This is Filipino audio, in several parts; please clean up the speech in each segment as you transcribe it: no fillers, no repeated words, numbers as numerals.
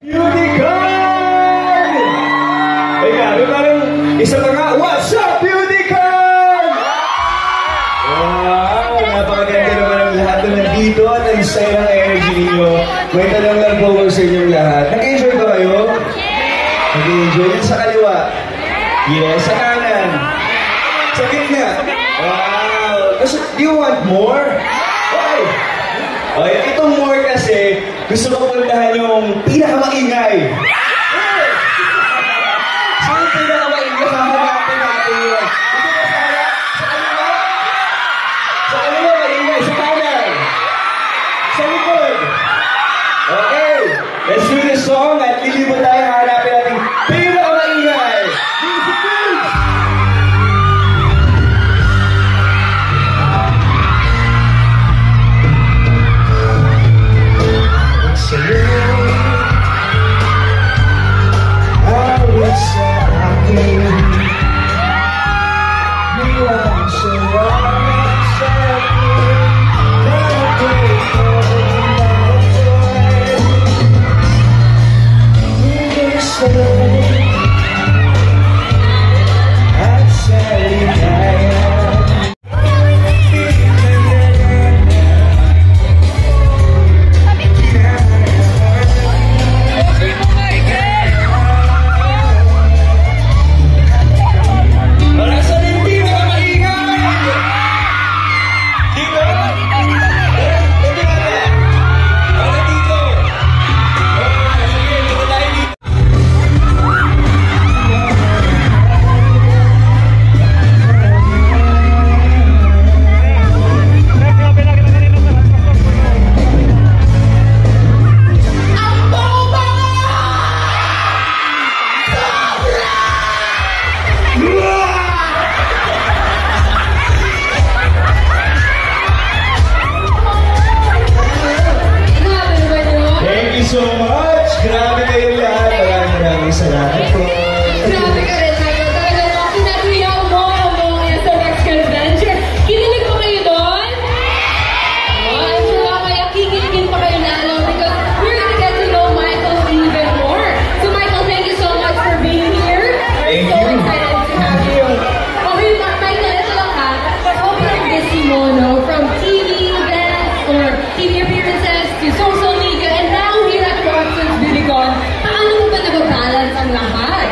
Beautycon! Ay grabe, parang isa pa nga, what's up, Beautycon? Wow, napakaganda naman ang lahat na nandito at ang saya ng energy ninyo. May tanong lang po sa inyong lahat. Nag-enjoy ba kayo? Nag-enjoy? Yung sa kaliwa? Yes, sa kanan? Sa gitna? Wow! Do you want more? Why? Okay, itong more kasi, gusto ko puntahan yung pinakamaingay. Saan yung pinakamaingay? Hahanapin natin yun. Ito ba sa kaliwa? Sa kaliwa, maingay. Sa kanan? Sa likod? Okay, let's do this song at lilibot tayo. Hahanapin natin pinakamaingay. Music please! So much! Grabe kayong lahat. Maraming salamat po. Grabe ka rin, Michael. Talagang pinatuyaw mo ang buong sa next convention. Kinilig pa kayo doon? I'm sure kaya kikiligin pa kayo lalo because we're gonna get to know Michael even more. So Michael, thank you so much for being here. Thank so you. Excited to have you. Okay, Michael, ito lang ha. Sobrang busy mo, no? From TV events or TV appearances to social media and now here at Roxanne's Beautycon. Paano mo ba nababalance ang lahat?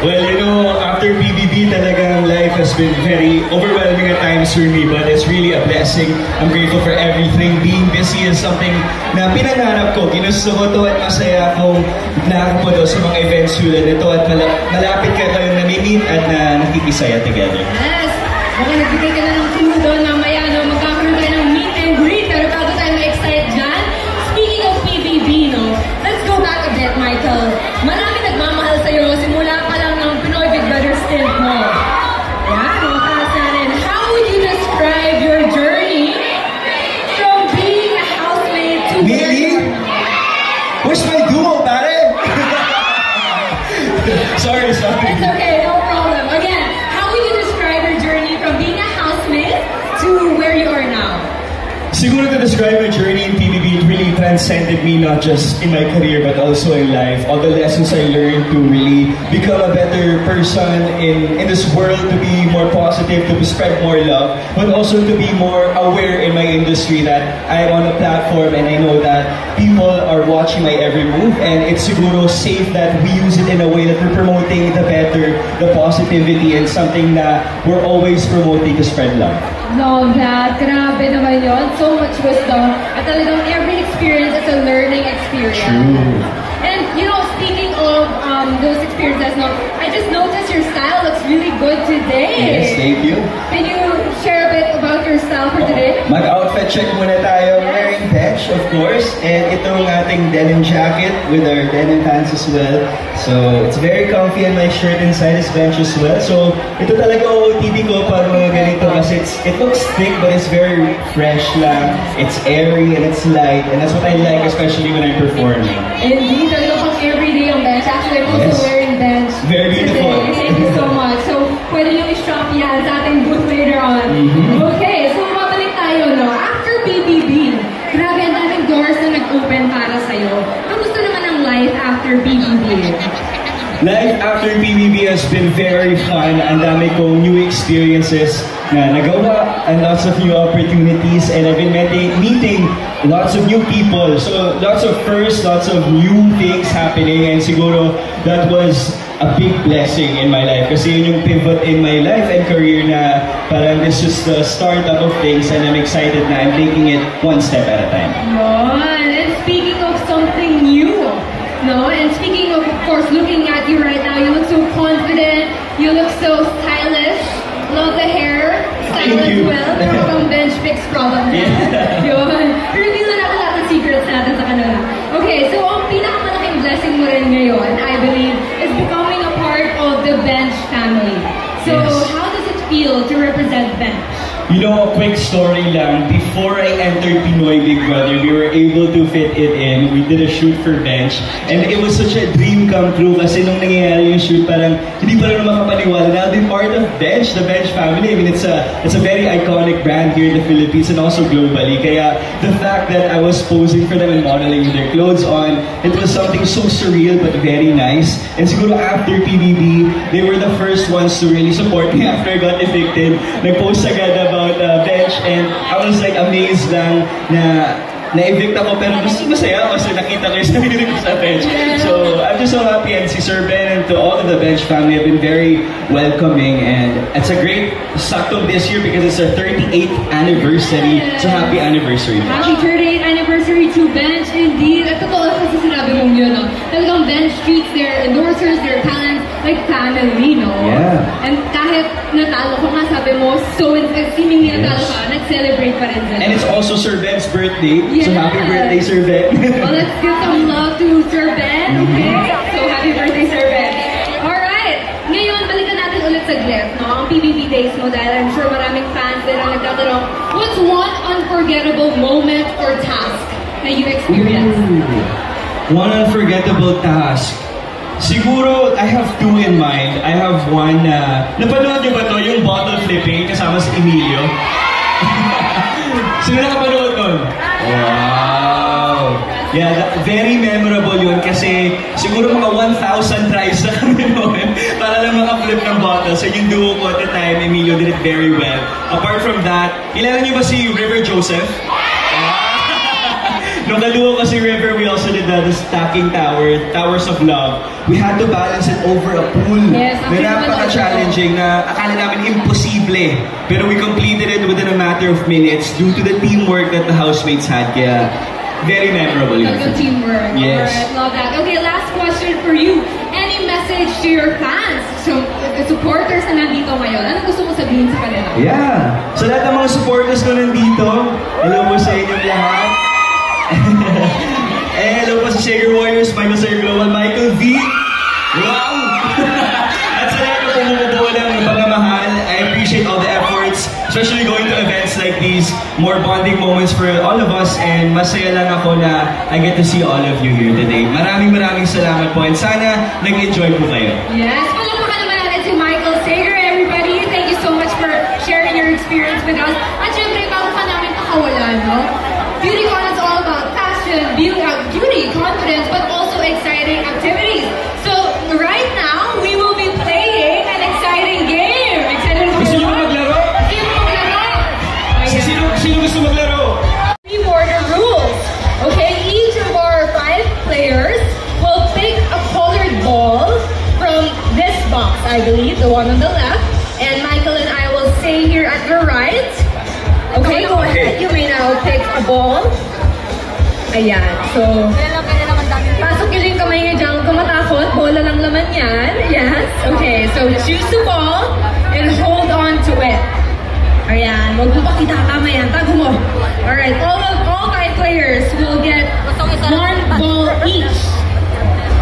Well, you know, after PBB, talagang life has been very overwhelming at times for me, but it's really a blessing. I'm grateful for everything. Being busy is something na pinangarap ko. Ginusto ko to at masaya akong nakakapunta sa mga events tulad ito at malapit ka kayong nami-meet at nakikisaya together. Yes! Baka nagbigay ka na ng clue doon mamaya, no? Magkakaroon tayo ng meet and greet. Pero bago tayo ma-excite dyan, speaking of PBB, no? Let's go back a bit, Michael. Marami nagmamahal sa'yo simula pa lang ng Pinoy Big Brother stint mo. Yan, makakas natin. How would you describe your journey from being a housemate to... Really? Where's my duo, pare? Sorry. It's okay, no problem. Again, how would you describe your journey from being a housemate to where you are now? Siguro to describe my journey in PBB, it really transcended me not just in my career but also in life. All the lessons I learned to really become a better person in this world, to be more positive, to spread more love, but also to be more aware in my industry that I'm on a platform and I know that people are watching my every move, and it's siguro safe that we use it in a way that we're promoting the better, the positivity, and something that we're always promoting to spread love. Love that. Grabe naman yun. So much wisdom. At talagang every experience is a learning experience. True. And, you know, speaking of those experiences, no, I just noticed your style looks really good today. Yes, thank you. Can you share a bit about your style for today? Mag-outfit check muna tayo. Wearing bench, of course. And itong ating denim jacket with our denim pants as well. So, it's very comfy and my shirt inside is bench as well. So, ito talaga OOTD ko pag mga ganito kasi it looks thick but it's very fresh lang. It's airy and it's light. And that's what I like, especially when I'm performing. Indeed, talaga pang everyday ang bench. Actually, I'm also Yes. wearing bench Very beautiful. today. Thank you so much. So, pwede nyo i-shop yan sa ating booth later on. Okay, so mabalik tayo, no? After BBB, grabe ang daming doors na nag-open para sa'yo. Kamusta naman ang life after after PBB? Life after PBB has been very fun. Ang dami kong new experiences na nagawa and lots of new opportunities, and I've been meeting lots of new people. So lots of firsts, lots of new things happening, and siguro that was a big blessing in my life kasi yun yung pivot in my life and career na parang this is the startup of things, and I'm excited na I'm taking it one step at a time. And speaking of something new, no? And speaking of course, looking at you right now, you look so confident, you look so stylish, love the hair, style as well, pero kang bench fix probably. Yun. Reveal na natin lahat ng secrets natin sa kanila. Okay, so ang pinakamalaking blessing mo rin ngayon, I believe, is becoming a part of the Bench family. So, how does it feel to represent Bench? You know, a quick story lang. Before I entered Pinoy Big Brother, we were able to fit it in. We did a shoot for Bench, and it was such a dream come true kasi nung nangyayari yung shoot, parang hindi pa rin makapaniwala na I'll be part of Bench, the Bench family. I mean, it's a very iconic brand here in the Philippines and also globally. Kaya the fact that I was posing for them and modeling with their clothes on, it was something so surreal but very nice. And siguro after PBB, they were the first ones to really support me after I got evicted. Nag-post agad about Bench, and I was like amazed lang na na-evict ako, pero masaya kasi nakita ko yung sarili ko sa Bench. So I'm just so happy, and si Sir Ben and to all of the Bench family have been very welcoming, and it's a great sakto this year because it's our 38th anniversary. So happy anniversary, Bench. Happy 38th anniversary to Bench, indeed. At totoo kasi sinabi mong yun, no? Talagang Bench treats their endorsers, their talents, like family, no? Yeah. And kahit natalo ko nga, sabi mo, so seemingly natalo ka, nag-celebrate pa rin sila. And it's also Sir Ben's birthday. So happy birthday, Sir Ben. Well, let's give some love to Sir Ben, okay? So happy birthday, Sir Ben. Alright, ngayon, balikan natin ulit saglit, no? Ang PBB days mo, dahil I'm sure maraming fans din ang nagtatanong, what's one unforgettable moment or task that you experienced? One unforgettable task. Siguro, I have two in mind. I have one na... napanood niyo ba to? Yung bottle flipping kasama si Emilio? Sino nakapanood nun? Wow! Yeah, very memorable yun kasi siguro mga 1,000 tries na kami noon para lang maka-flip ng bottle. So yung duo ko at the time, Emilio did it very well. Apart from that, kilala niyo ba si River Joseph? Nung kaduo ko si River, we also did the stacking towers of love. We had to balance it over a pool. Yes, napaka-challenging na akala namin imposible. Pero we completed it within a matter of minutes due to the teamwork that the housemates had. Kaya, very memorable yun. Good teamwork. Yes. Alright, love that. Okay, last question for you. Any message to your fans, so the supporters na nandito ngayon? Ano gusto mo sabihin sa kanila? Yeah. So lahat ng mga supporters ko nandito, hello po sa inyong lahat. Hello po sa Shaker Warriors, Michael Sir Global, Michael V. Wow! At sa lahat ng pumupupo ng pagmamahal, I appreciate all the efforts, especially going to events like these, more bonding moments for all of us, and masaya lang ako na I get to see all of you here today. Maraming salamat po, and sana nag-enjoy po kayo. Yes, palakpakan naman natin si Michael Sager, everybody. Thank you so much for sharing your experience with us. At syempre, bago ka namin pakawalan, no? BeautyCon is all about fashion, beauty, confidence, but also exciting activities. So, right now, we will be playing an exciting game. Excited to Gusto niyo maglaro? Sino maglaro? Sino gusto maglaro? We more the rules. Okay, each of our 5 players will pick a colored ball from this box, I believe, the one on the left. And Michael and I will stay here at your right. Okay, go ahead. You may now pick a ball. Ayan, so... pasok yun yung kamay niya dyan. Kung matakot, bola lang laman yan. Yes. Okay, so choose the ball and hold on to it. Ayan, huwag mo pakita tama yan. Tago mo. Alright, all 5 players will get 1 ball each.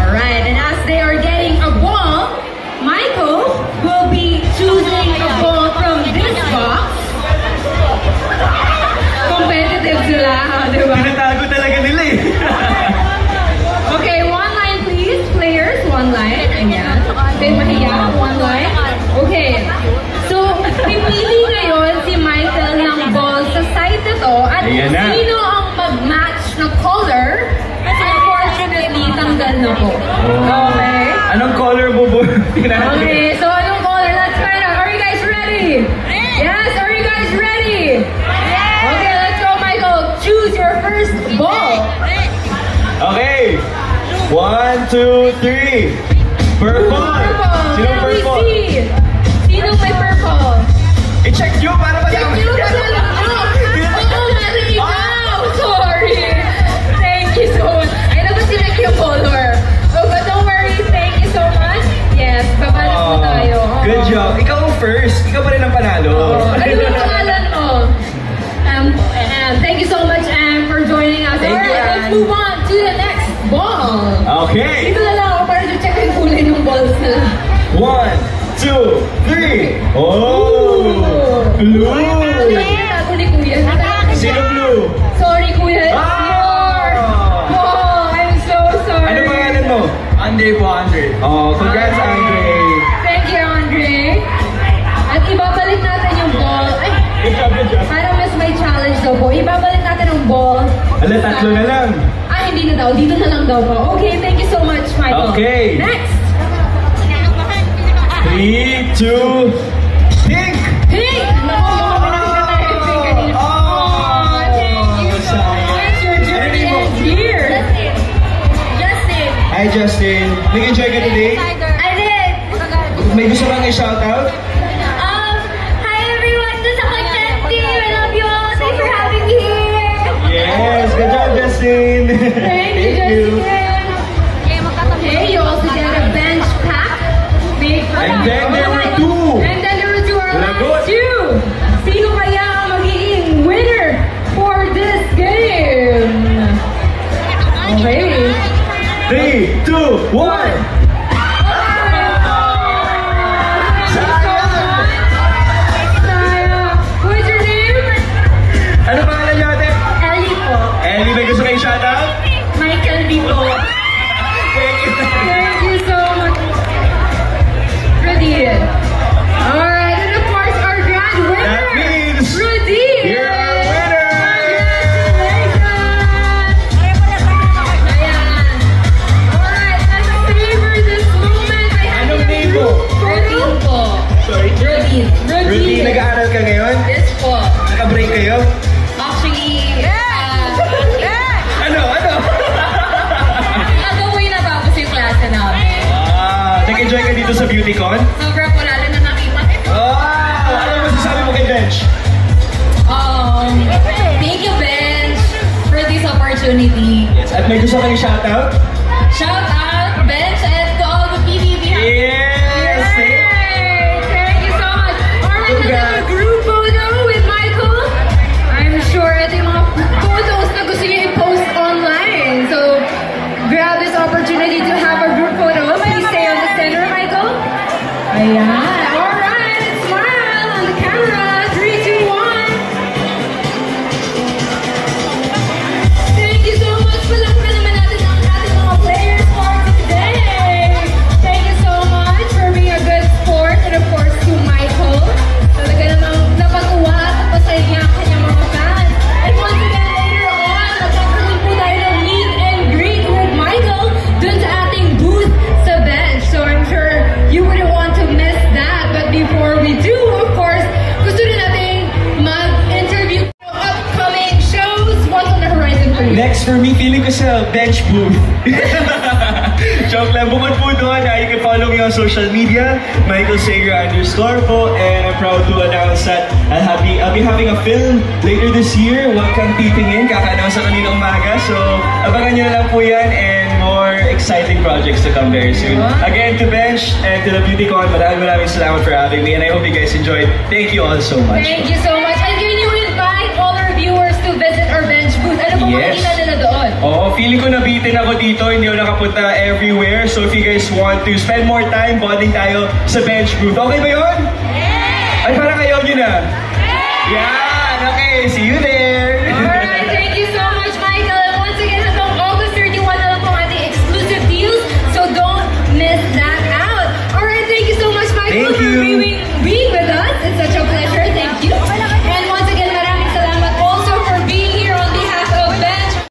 Alright, and as they are getting a ball, Michael will be choosing a ball from this box. Competitive sila, diba? Tinatago talaga nila eh. Okay, 1 line please, players, 1 line. Ayan. Okay, mahiya, 1 line. Okay. So, pipili ngayon si Michael ng ball sa side na to at Ayan na. sino ang mag-match na color, unfortunately, tanggal na po. Okay. Anong color bubunutin natin? Okay, so anong color? Let's find out. Are you guys ready? Yes, are you guys ready? Okay, let's go, Michael. Choose your first ball. Okay. 1, 2, 3. Purple. Sinong Can we purple? see? Sinong may purple? I-check nyo para Check malaman. nyo para sorry. Thank you so much. I know ba select yung color? Oh, but don't worry. Thank you so much. Yes, babalas mo tayo. Good job. Ikaw ang first. Ikaw pa rin ang panalo. Ano yung pangalan mo? Thank you so much, Am, for joining us. Thank you, Alright, let's Ann. move on to the next ball. Okay. Dito na lang ako para check yung kulay ng balls nila. 1, 2, 3. Oh! Blue! Ako ni Kuya. Sino blue? Sorry, Kuya. It's yours. Oh, I'm so sorry. Ano pangalan mo? Andre po, Andre. Oh, congrats, Andre. Thank you, Andre. At ibabalik natin yung ball. Ay, Good job, good job. parang mas may challenge daw po. Ibabalik natin yung ball. Ala, tatlo na lang. Ah, hindi na daw. Dito na lang daw po. Okay, thank you so much, Michael. Okay. Next. 3, 2, pink! Pink! Naku, pinakita tayo yung pink kanina. Oh, thank you so much. Your journey ends here. Justin. Hi, Justin. Nag-enjoy ka today? I did. May gusto kang i-shoutout? Hi everyone. This is my team. I love you all. Thanks for having me here. Yes, good job, Justin. Thank you, Justin. Okay, you also get a bench pack. Big And then there were two. And then there were two. Our Lagot. last two. Sino kaya ang magiging winner for this game? Okay. 3, 2, 1. What's your name? Ano pangalan niyo, ate? Ellie po. Ellie, may gusto kayo shoutout? Michael B po. Thank you. Thank you so much. Rudy. Alright, and of course our grand winner. That means Rudy. you're our winner. Congratulations. Ayan. Alright, let's savor this moment. I have Anong name mo? Rudy po. Sorry? Rudy. Rudy, nag-aaral ka ngayon? Yes po. Naka-break kayo? Actually, Ano? Nagawin na tapos yung klase namin. Nag-enjoy ka dito sa BeautyCon? Sobrang po lalo na nakita. Ano masasabi mo kay Bench? Thank you, Bench, for this opportunity. Yes. At may gusto kang shoutout? Shout out, Bench, and to all the PBB. Yes! Yay! Thank you so much. Alright, let's have a group photo with Michael. I'm sure ito yung mga photos na gusto niya i-post online. So, grab this opportunity to have a group photo. Please stay on the center, Michael. Ayan. Alright, smile on the camera. 3, 2, 1. Thank you so much. Palakpan naman natin ang ating mga players for today. Thank you so much for being a good sport, and of course to Michael. Talaga namang napag-uwa at napasaya niya ang kanyang mga fans. And once again, later on, magkakaroon po tayo ng meet and greet with Michael dun sa ating booth sa bench. So I'm sure you wouldn't want to miss that. But before we do, of course, gusto rin natin mag-interview upcoming shows. What's on the horizon for you? Next for me, feeling ko sa bench booth. Joke lang. Bukod po doon, you can follow me on social media, Michael Sager _ po, and I'm proud to announce that I'll be having a film later this year. Huwag kang titingin, kaka-announce sa kanina umaga. So, abangan nyo na lang po yan, and more exciting projects to come very soon. Again, to Bench and to the BeautyCon, maraming salamat for having me, and I hope you guys enjoyed. Thank you all so much. Thank you so much. And can you invite all our viewers to visit our bench booth? Ano po Yes. makikita nila doon? Oo, feeling ko nabitin ako dito, hindi ako nakapunta everywhere. So if you guys want to spend more time, bonding tayo sa bench booth. Okay ba yun? Ay, parang ayaw nyo na. Yan! Okay, see you there!